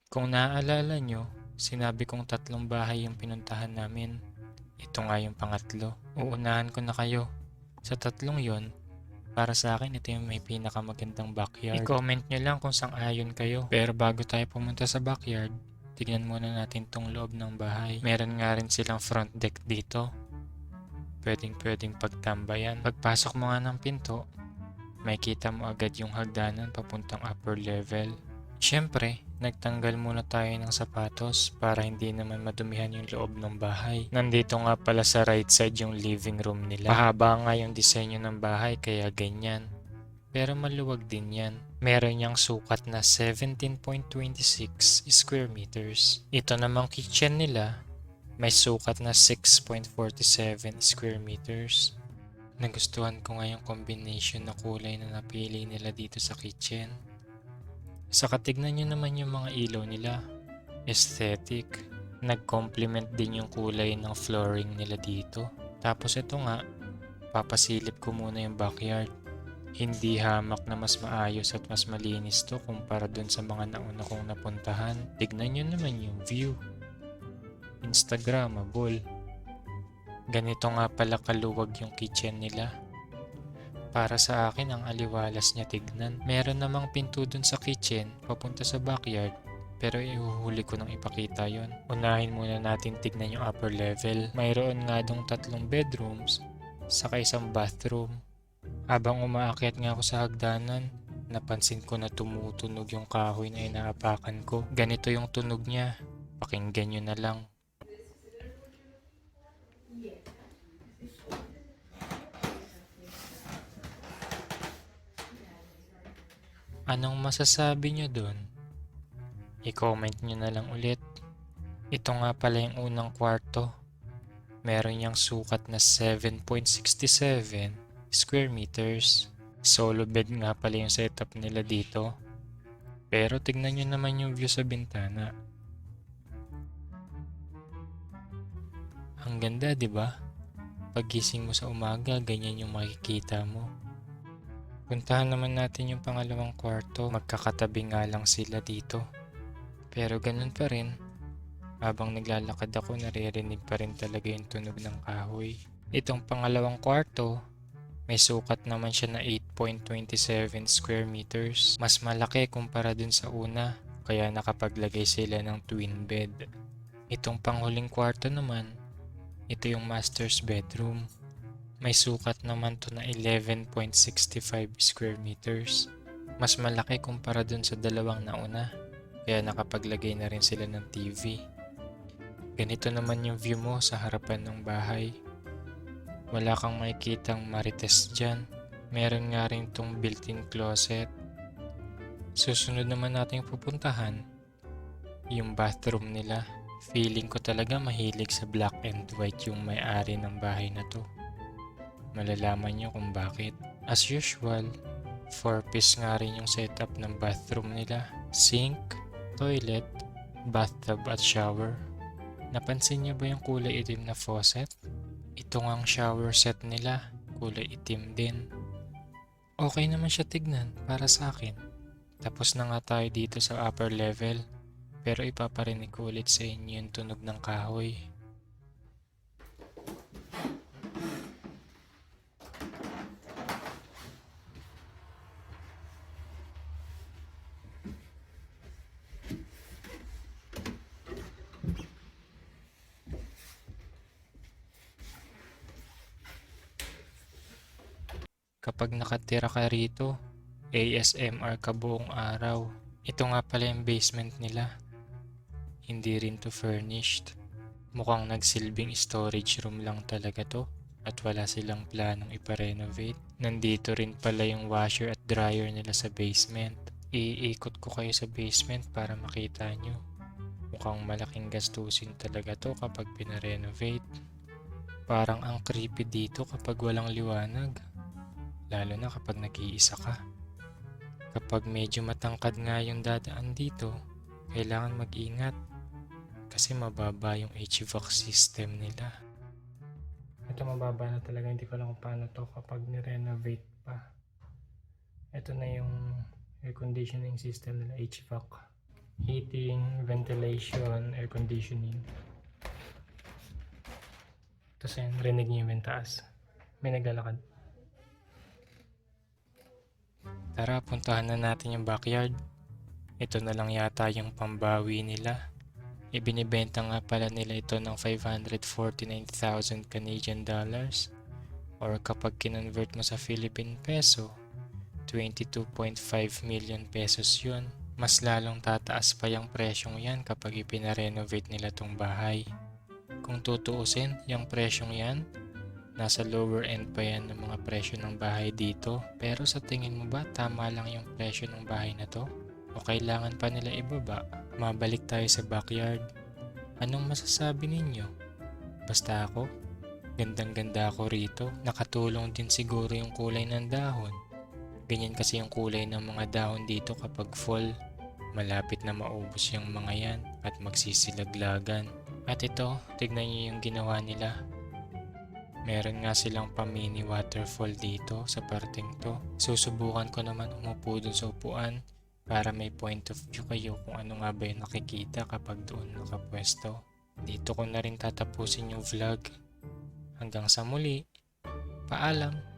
Kung naaalala nyo, sinabi kong 3 bahay yung pinuntahan namin. Ito nga yung pangatlo. Uunahan ko na kayo. Sa 3 yon, para sa akin ito yung may pinakamagandang backyard. I-comment nyo lang kung sang-ayon kayo. Pero bago tayo pumunta sa backyard, tignan muna natin tong loob ng bahay. Meron nga rin silang front deck dito. Pwedeng pagtambayan. Pagpasok mo nga ng pinto, makikita mo agad yung hagdanan papuntang upper level. Siyempre, nagtanggal muna tayo ng sapatos para hindi naman madumihan yung loob ng bahay. Nandito nga pala sa right side yung living room nila. Pahaba nga yung disenyo ng bahay kaya ganyan. Pero maluwag din yan. Meron niyang sukat na 17.26 square meters. Ito namang kitchen nila, may sukat na 6.47 square meters. Nagustuhan ko nga yung combination na kulay na napili nila dito sa kitchen. Saka tignan nyo naman yung mga ilaw nila. Aesthetic. Nag-complement din yung kulay ng flooring nila dito. Tapos ito nga, papasilip ko muna yung backyard. Hindi hamak na mas maayos at mas malinis to kumpara dun sa mga nauna kong napuntahan. Tignan nyo naman yung view. Instagramable. Ganito nga pala kaluwag yung kitchen nila. Para sa akin, ang aliwalas niya tignan. Meron namang pinto dun sa kitchen, papunta sa backyard, pero ihuhuli ko nang ipakita yon. Unahin muna natin tignan yung upper level. Mayroon nga dong 3 bedrooms, saka isang bathroom. Habang umaakyat nga ako sa hagdanan, napansin ko na tumutunog yung kahoy na inaapakan ko. Ganito yung tunog niya. Pakinggan nyo na lang. Anong masasabi nyo dun? I-comment nyo na lang ulit. Ito nga pala yung unang kwarto. Meron niyang sukat na 7.67 square meters. Solo bed nga pala yung setup nila dito. Pero tignan nyo naman yung view sa bintana. Ang ganda, di ba? Paggising mo sa umaga, ganyan yung makikita mo. Puntahan naman natin yung pangalawang kwarto. Magkakatabi nga lang sila dito. Pero ganun pa rin. Habang naglalakad ako, naririnig pa rin talaga yung tunog ng kahoy. Itong pangalawang kwarto, may sukat naman siya na 8.27 square meters. Mas malaki kumpara dun sa una, kaya nakapaglagay sila ng twin bed. Itong panghuling kwarto naman, ito yung master's bedroom. May sukat naman to na 11.65 square meters. Mas malaki kumpara dun sa dalawang nauna, kaya nakapaglagay na rin sila ng TV. Ganito naman yung view mo sa harapan ng bahay. Wala kang makikitang marites dyan. Meron nga rin tong built-in closet. Susunod naman natin pupuntahan yung bathroom nila. Feeling ko talaga mahilig sa black and white yung may-ari ng bahay na to. Malalaman nyo kung bakit. As usual, 4-piece nga rin yung setup ng bathroom nila. Sink, toilet, bathtub at shower. Napansin niyo ba yung kulay itim na faucet? Ito nga ang shower set nila, kulay itim din. Okay naman siya tignan para sa akin. Tapos na nga tayo dito sa upper level, pero ipaparinig ko ulit sa inyo yung tunog ng kahoy. Kapag nakatira ka rito, ASMR ka buong araw. Ito nga pala yung basement nila. Hindi rin to furnished. Mukhang nagsilbing storage room lang talaga to at wala silang planong iparenovate. Nandito rin pala yung washer at dryer nila sa basement. Iikot ko kayo sa basement para makita nyo. Mukhang malaking gastusin talaga to kapag pinarenovate. Parang ang creepy dito kapag walang liwanag. Lalo na kapag nag-iisa ka. Kapag medyo matangkad nga yung dadaan dito, kailangan mag-ingat kasi mababa yung HVAC system nila. Ito mababa na talaga, hindi ko alam kung paano to kapag ni-renovate pa. Ito na yung air conditioning system nila, HVAC. heating, ventilation, air conditioning. Tapos yan, rinig niyo yung taas. May naglalakad. Tara, puntahan na natin yung backyard. Ito na lang yata yung pambawi nila. Ibinibenta nga pala nila ito ng 549,000 Canadian dollars or kapag kinonvert mo sa Philippine peso, 22.5 million pesos yun. Mas lalong tataas pa yung presyong yan kapag ipinarenovate nila tong bahay. Kung tutuusin, yung presyong yan, nasa lower end pa yan ng mga presyo ng bahay dito. Pero sa tingin mo ba tama lang yung presyo ng bahay na to? O kailangan pa nila ibaba? Mabalik tayo sa backyard. Anong masasabi ninyo? Basta ako, gandang-ganda ako rito. Nakatulong din siguro yung kulay ng dahon. Ganyan kasi yung kulay ng mga dahon dito kapag fall. Malapit na maubos yung mga yan at magsisilaglagan. At ito, tignan nyo yung ginawa nila. Meron nga silang pa-mini waterfall dito sa parteng to. Susubukan ko naman umupo dun sa upuan para may point of view kayo kung ano nga ba yung nakikita kapag doon nakapwesto. Dito ko na rin tatapusin yung vlog. Hanggang sa muli, paalam!